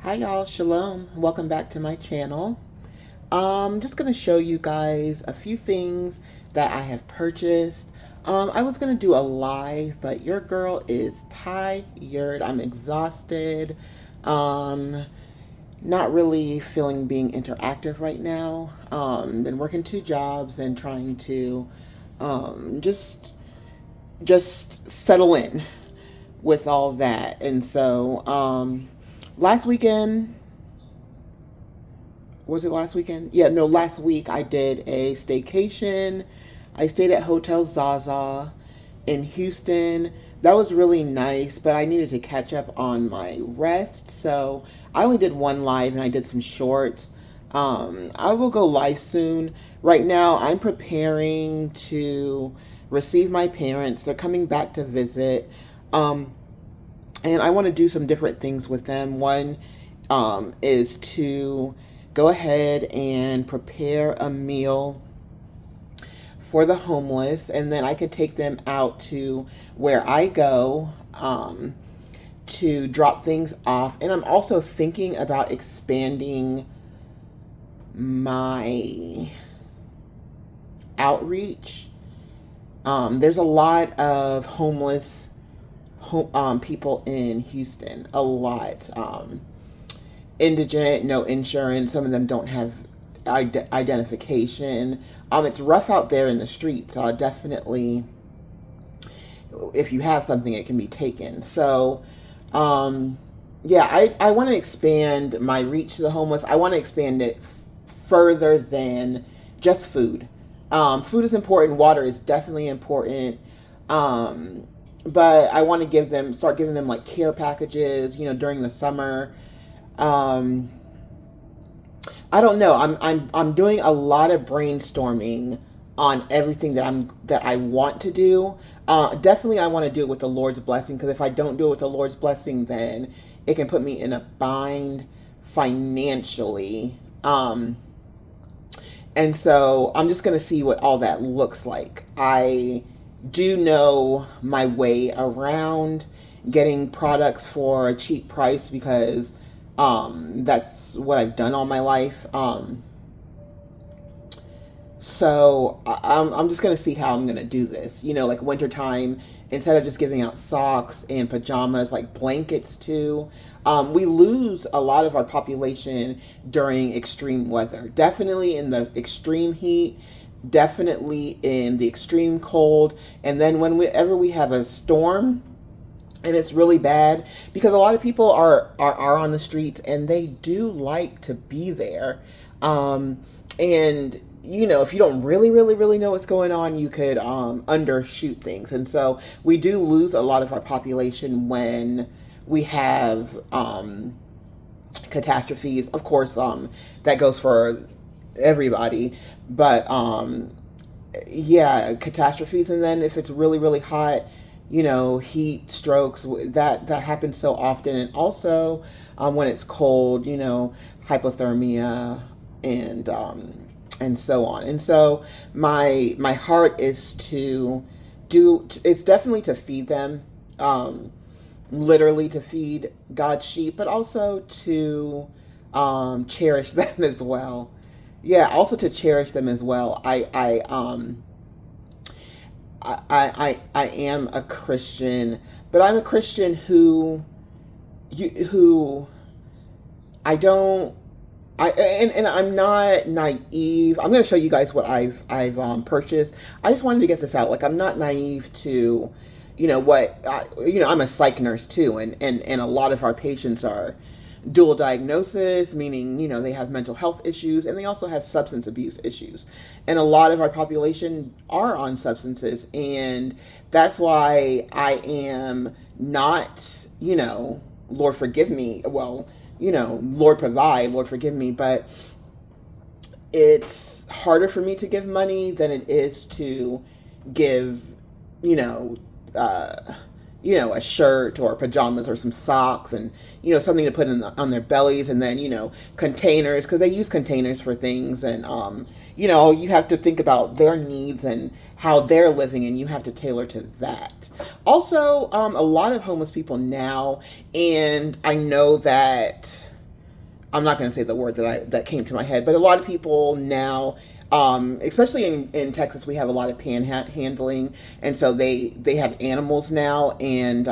Hi y'all, shalom. Welcome back to my channel. I'm just going to show you guys a few things that I have purchased. I was going to do a live, but your girl is tired. I'm exhausted. Um, Not really feeling being interactive right now. Been working two jobs and trying to um, just just settle in with all that. And so last weekend, was it last weekend? Yeah, no, last week I did a staycation. I stayed at Hotel Zaza in Houston. That was really nice, but I needed to catch up on my rest. So I only did one live and I did some shorts. I will go live soon. Right now, I'm preparing to receive my parents. They're coming back to visit. Um, and I want to do some different things with them. One is to go ahead and prepare a meal for the homeless, and then I could take them out to where I go to drop things off. And I'm also thinking about expanding my outreach. There's a lot of homeless people in Houston, a lot. Indigent, no insurance. Some of them don't have identification. It's rough out there in the streets. Definitely, if you have something, it can be taken. So, yeah, I want to expand my reach to the homeless. I want to expand it further than just food. Food is important. Water is definitely important. But I want to start giving them like care packages, during the summer. Um, I don't know. I'm doing a lot of brainstorming on everything that I want to do. Definitely, I want to do it with the Lord's blessing, because if I don't do it with the Lord's blessing, then it can put me in a bind financially. And so I'm just going to see what all that looks like. I do know my way around getting products for a cheap price, because that's what I've done all my life. So I'm just gonna see how I'm gonna do this. Like wintertime, instead of just giving out socks and pajamas, like blankets too. We lose a lot of our population during extreme weather. Definitely in the extreme heat, definitely in the extreme cold, and then whenever we have a storm and it's really bad, because a lot of people are on the streets and they do like to be there. And if you don't really really really know what's going on, you could undershoot things. And so we do lose a lot of our population when we have catastrophes. Of course, that goes for everybody, but yeah, catastrophes. And then if it's really really hot, heat strokes, that happens so often. And also when it's cold, hypothermia and so on. And so my heart is to do, it's definitely to feed them, literally to feed God's sheep, but also to cherish them as well. Yeah, also to cherish them as well. I am a Christian, but I'm a Christian who I don't and I'm not naive. I'm going to show you guys what I've purchased. I just wanted to get this out. Like, I'm not naive to what I'm a psych nurse too, and a lot of our patients are dual diagnosis, meaning they have mental health issues, and they also have substance abuse issues. And a lot of our population are on substances, and that's why I am not, Lord forgive me, well, Lord provide, Lord forgive me, but it's harder for me to give money than it is to give, you know, uh, a shirt or pajamas or some socks, and something to put on their bellies, and then containers, because they use containers for things. And you have to think about their needs and how they're living, and you have to tailor to that. Also, a lot of homeless people now, and I know that I'm not going to say the word that came to my head, but a lot of people now, especially in Texas, we have a lot of panhandling, and so they have animals now, and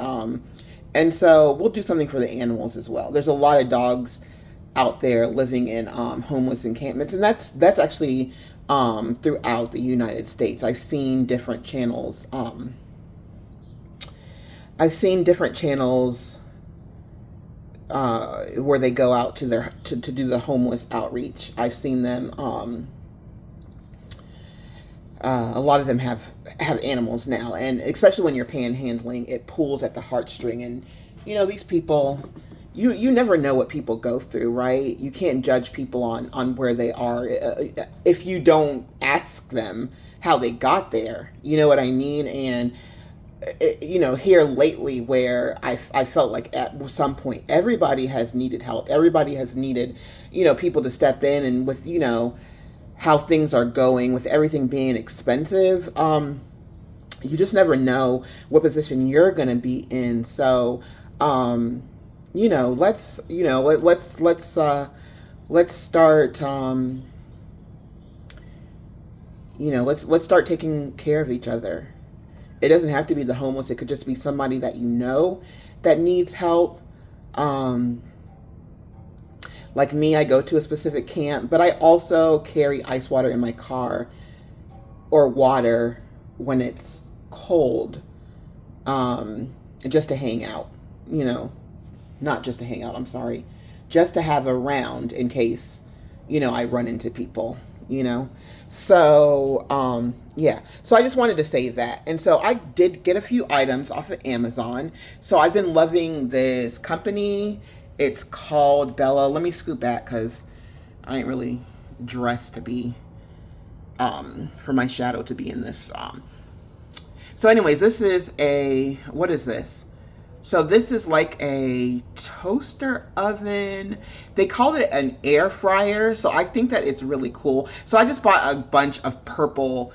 so we'll do something for the animals as well. There's a lot of dogs out there living in homeless encampments, and that's actually throughout the United States. I've seen different channels. I've seen different channels where they go out to to do the homeless outreach. I've seen them. A lot of them have animals now, and especially when you're panhandling, it pulls at the heartstring. And these people, you never know what people go through, right? You can't judge people on where they are if you don't ask them how they got there. You know what I mean? And here lately, where I felt like at some point everybody has needed help. Everybody has needed people to step in, and with how things are going, with everything being expensive, you just never know what position you're going to be in. So let's start let's start taking care of each other. It doesn't have to be the homeless. It could just be somebody that that needs help. Like me, I go to a specific camp, but I also carry ice water in my car, or water when it's cold, just to hang out. Not just to hang out, I'm sorry. Just to have around in case, I run into people, So, yeah. So I just wanted to say that. And so I did get a few items off of Amazon. So I've been loving this company. It's called Bella. Let me scoot back because I ain't really dressed to be, for my shadow to be in this. So anyways, this is what is this? So this is like a toaster oven. They called it an air fryer. So I think that it's really cool. So I just bought a bunch of purple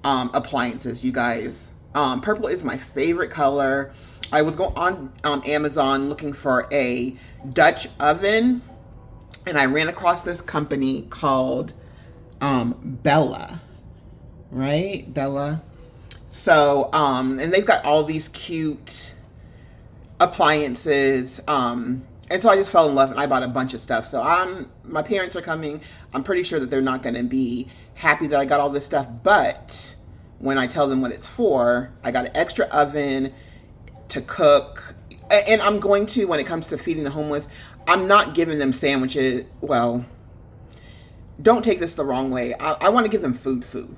appliances, you guys. Purple is my favorite color. I was going on Amazon looking for a Dutch oven, and I ran across this company called Bella, right? Bella. So, and they've got all these cute appliances, and so I just fell in love, and I bought a bunch of stuff. So my parents are coming. I'm pretty sure that they're not going to be happy that I got all this stuff, but when I tell them what it's for, I got an extra oven to cook, and I'm going to, when it comes to feeding the homeless, I'm not giving them sandwiches. Well, don't take this the wrong way. I want to give them food.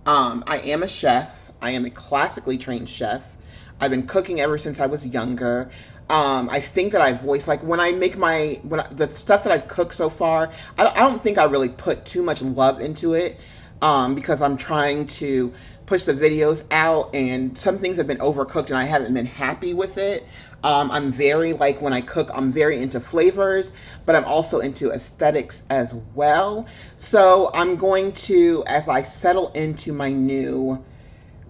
I am a chef. I am a classically trained chef. I've been cooking ever since I was younger. I think that I voice, like when I make the stuff that I've cooked so far, I don't think I really put too much love into it, because I'm trying to push the videos out, and some things have been overcooked and I haven't been happy with it. I'm very, like, when I cook, I'm very into flavors, but I'm also into aesthetics as well. So I'm going to, as I settle into my new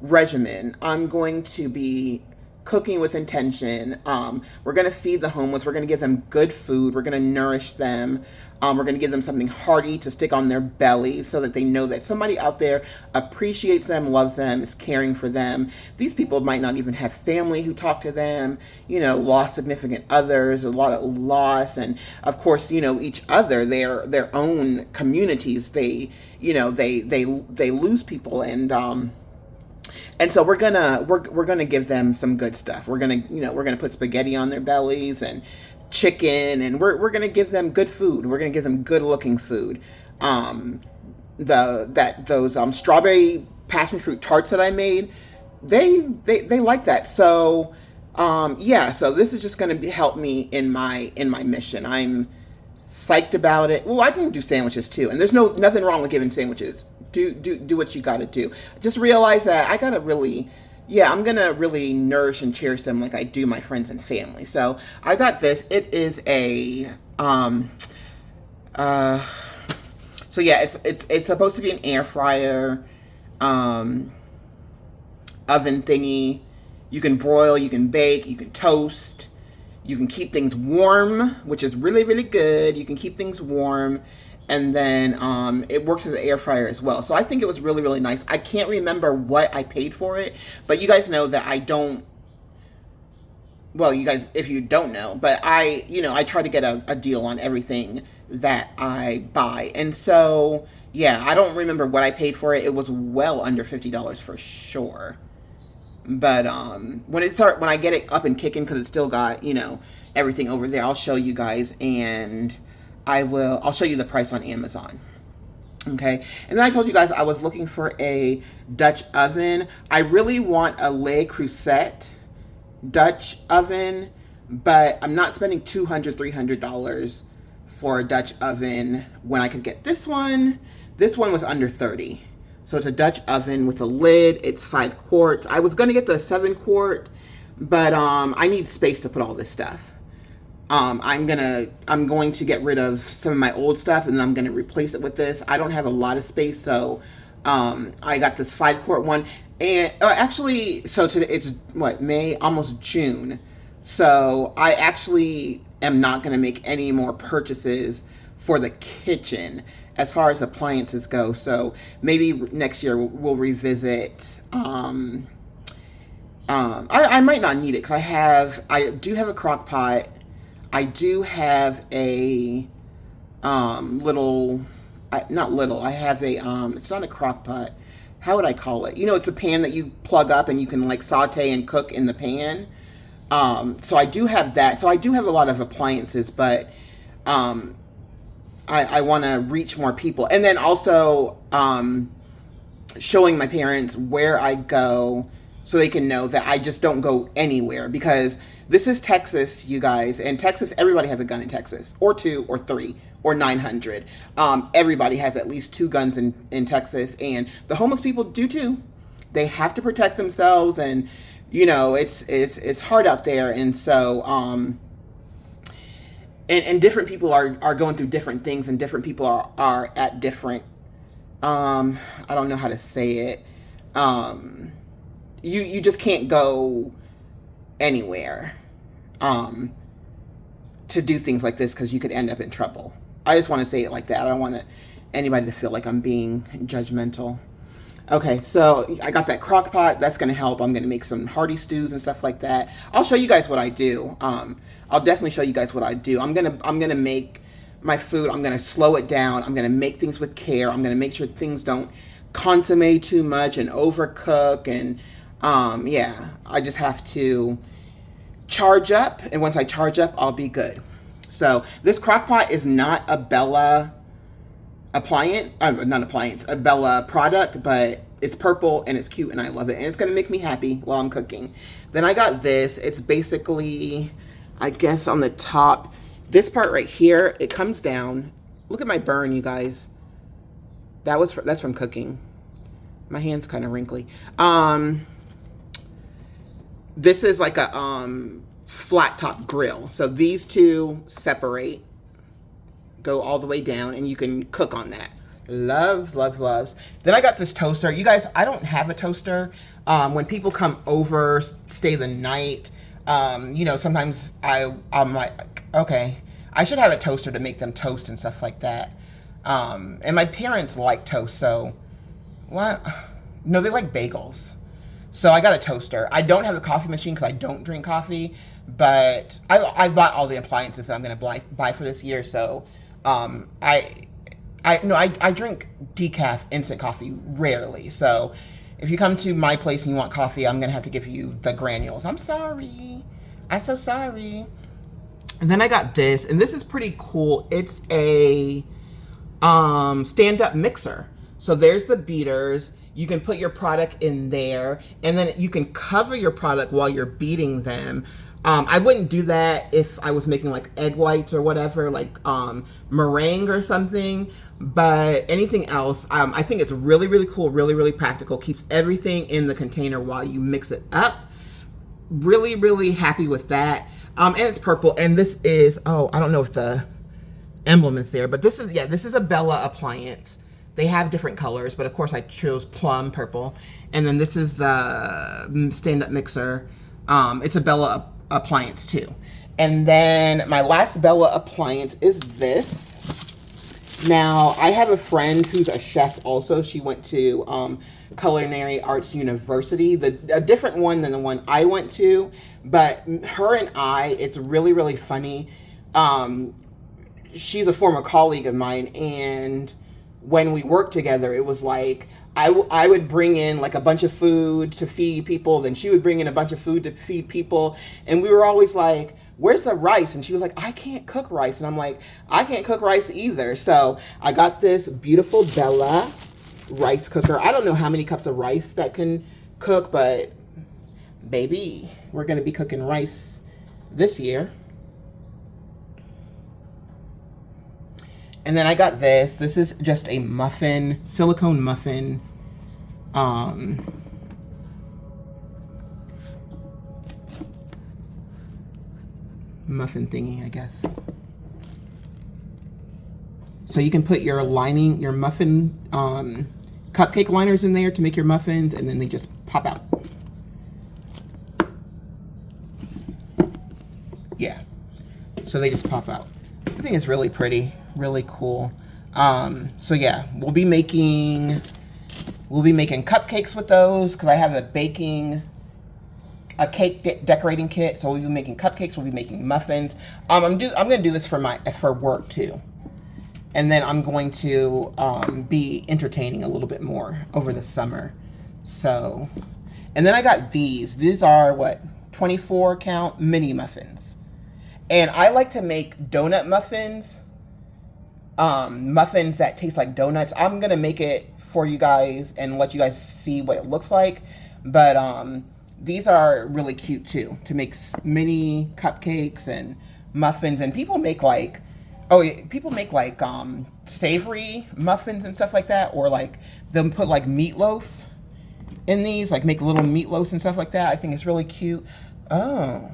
regimen, I'm going to be cooking with intention. We're going to feed the homeless. We're going to give them good food. We're going to nourish them. We're going to give them something hearty to stick on their belly so that they know that somebody out there appreciates them, loves them, is caring for them. These people might not even have family who talk to them, lost significant others, a lot of loss, and of course, each other, their own communities, they lose people, and so we're gonna give them some good stuff. We're gonna put spaghetti on their bellies and chicken, and we're gonna give them good food. We're gonna give them good looking food. Those strawberry passion fruit tarts that I made, they like that. So yeah. So this is just gonna help me in my mission. I'm psyched about it. Well, I can do sandwiches too, and there's nothing wrong with giving sandwiches. Do what you gotta do. Just realize that I gotta really, I'm gonna really nourish and cherish them like I do my friends and family. So I got this. It is a so yeah, it's supposed to be an air fryer oven thingy. You can broil, you can bake, you can toast, You can keep things warm, which is really, really good. You can keep things warm. And then it works as an air fryer as well. So I think it was really, really nice. I can't remember what I paid for it, but you guys know that I don't, well, you guys, if you don't know, but I try to get a deal on everything that I buy. And so, yeah, I don't remember what I paid for it. It was well under $50 for sure. But when I get it up and kicking, because it's still got, everything over there, I'll show you guys, and I'll show you the price on Amazon. Okay. And then I told you guys I was looking for a Dutch oven. I really want a Le Creuset Dutch oven, but I'm not spending $200, $300 for a Dutch oven when I could get this one. This one was under 30. So it's a Dutch oven with a lid. It's 5 quarts. I was going to get the 7 quart, but I need space to put all this stuff. I'm going to get rid of some of my old stuff, and then I'm going to replace it with this. I don't have a lot of space, so I got this 5 quart one. And actually, so today it's May, almost June. So I actually am not going to make any more purchases for the kitchen as far as appliances go. So maybe next year we'll revisit. I might not need it, because I do have a crock pot. I do have a I have a it's not a crock pot. How would I call it? It's a pan that you plug up and you can like saute and cook in the pan. So I do have that. So I do have a lot of appliances, but I want to reach more people. And then also showing my parents where I go so they can know that I just don't go anywhere, because this is Texas, you guys. And Texas, everybody has a gun in Texas, or 2 or 3 or 900. Everybody has at least 2 guns in Texas, and the homeless people do too. They have to protect themselves, and it's hard out there. And so and different people are going through different things, and different people are at different I don't know how to say it. You just can't go anywhere to do things like this, because you could end up in trouble. I just want to say it like that. I don't want anybody to feel like I'm being judgmental. Okay, so I got that crock pot. That's going to help. I'm going to make some hearty stews and stuff like that. I'll show you guys what I do. I'll definitely show you guys what I do. I'm gonna make my food. I'm gonna slow it down. I'm gonna make things with care. I'm gonna make sure things don't consomme too much and overcook. And yeah, I just have to charge up, and once I charge up, I'll be good. So this crock pot is not a Bella a Bella product, but it's purple and it's cute and I love it, and it's gonna make me happy while I'm cooking. Then I got this. It's basically, I guess, on the top, this part right here, it comes down. Look at my burn, you guys. That's from cooking. My hand's kind of wrinkly. This is like a flat top grill. So these two separate, go all the way down, and you can cook on that. Loves. Then I got this toaster. You guys, I don't have a toaster. When people come over, stay the night, sometimes I'm like, okay, I should have a toaster to make them toast and stuff like that. And my parents like toast, so what? No, they like bagels. So I got a toaster. I don't have a coffee machine because I don't drink coffee, but I bought all the appliances that I'm going to buy for this year. So I drink decaf instant coffee rarely. So if you come to my place and you want coffee, I'm going to have to give you the granules. I'm sorry. I'm so sorry. And then I got this, and this is pretty cool. It's a stand-up mixer. So there's the beaters. You can put your product in there, and then you can cover your product while you're beating them. I wouldn't do that if I was making like egg whites or whatever, like meringue or something. But anything else, I think it's really, really cool, really, really practical. Keeps everything in the container while you mix it up. Really, really happy with that. And it's purple. And this is, I don't know if the emblem is there, but this is a Bella appliance. They have different colors, but of course I chose plum purple. And then this is the stand-up mixer. It's a Bella appliance too. And then my last Bella appliance is this. Now, I have a friend who's a chef also. She went to Culinary Arts University, a different one than the one I went to. But her and I, it's really, really funny. She's a former colleague of mine, and when we worked together, it was like I would bring in like a bunch of food to feed people, then she would bring in a bunch of food to feed people, and we were always like, where's the rice? And she was like, I can't cook rice. And I'm like, I can't cook rice either. So I got this beautiful Bella rice cooker. I don't know how many cups of rice that can cook, but baby, we're going to be cooking rice this year. And then I got this. This is just a muffin, silicone muffin. Muffin thingy, I guess. So you can put your lining, your muffin, cupcake liners in there to make your muffins, and then they just pop out. Yeah. So they just pop out. I think it's really pretty, really cool. So yeah, we'll be making cupcakes with those because I have a cake decorating kit. So we'll be making cupcakes. We'll be making muffins. I'm going to do this for work too. And then I'm going to be entertaining a little bit more over the summer. So, and then I got these. These are what, 24 count mini muffins. And I like to make donut muffins. Muffins that taste like donuts. I'm going to make it for you guys and let you guys see what it looks like. But these are really cute too, to make mini cupcakes and muffins. And people make like, savory muffins and stuff like that. Or like, they'll put like meatloaf in these, like make little meatloaves and stuff like that. I think it's really cute. Oh.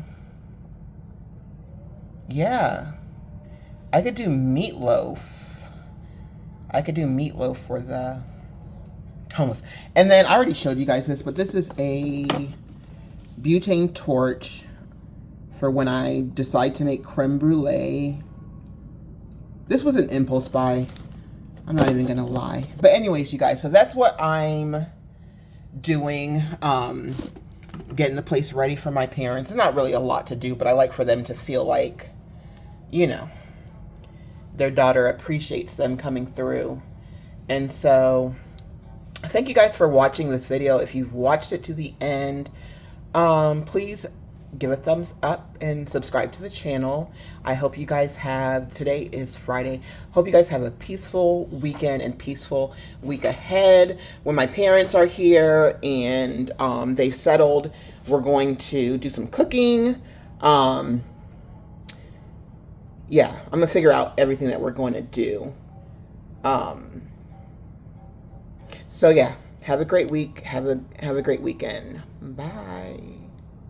Yeah. I could do meatloaf. I could do meatloaf for the homeless. And then I already showed you guys this, but this is a butane torch for when I decide to make creme brulee. This was an impulse buy. I'm not even gonna lie. But anyways, you guys, so that's what I'm doing. Getting the place ready for my parents. It's not really a lot to do, but I like for them to feel like, you know, their daughter appreciates them coming through. And so thank you guys for watching this video. If you've watched it to the end, please give a thumbs up and subscribe to the channel. I hope you guys have, today is Friday, hope you guys have a peaceful weekend and peaceful week ahead. When my parents are here and they've settled, we're going to do some cooking. Yeah, I'm gonna figure out everything that we're going to do. So yeah, have a great week. Have a great weekend. Bye.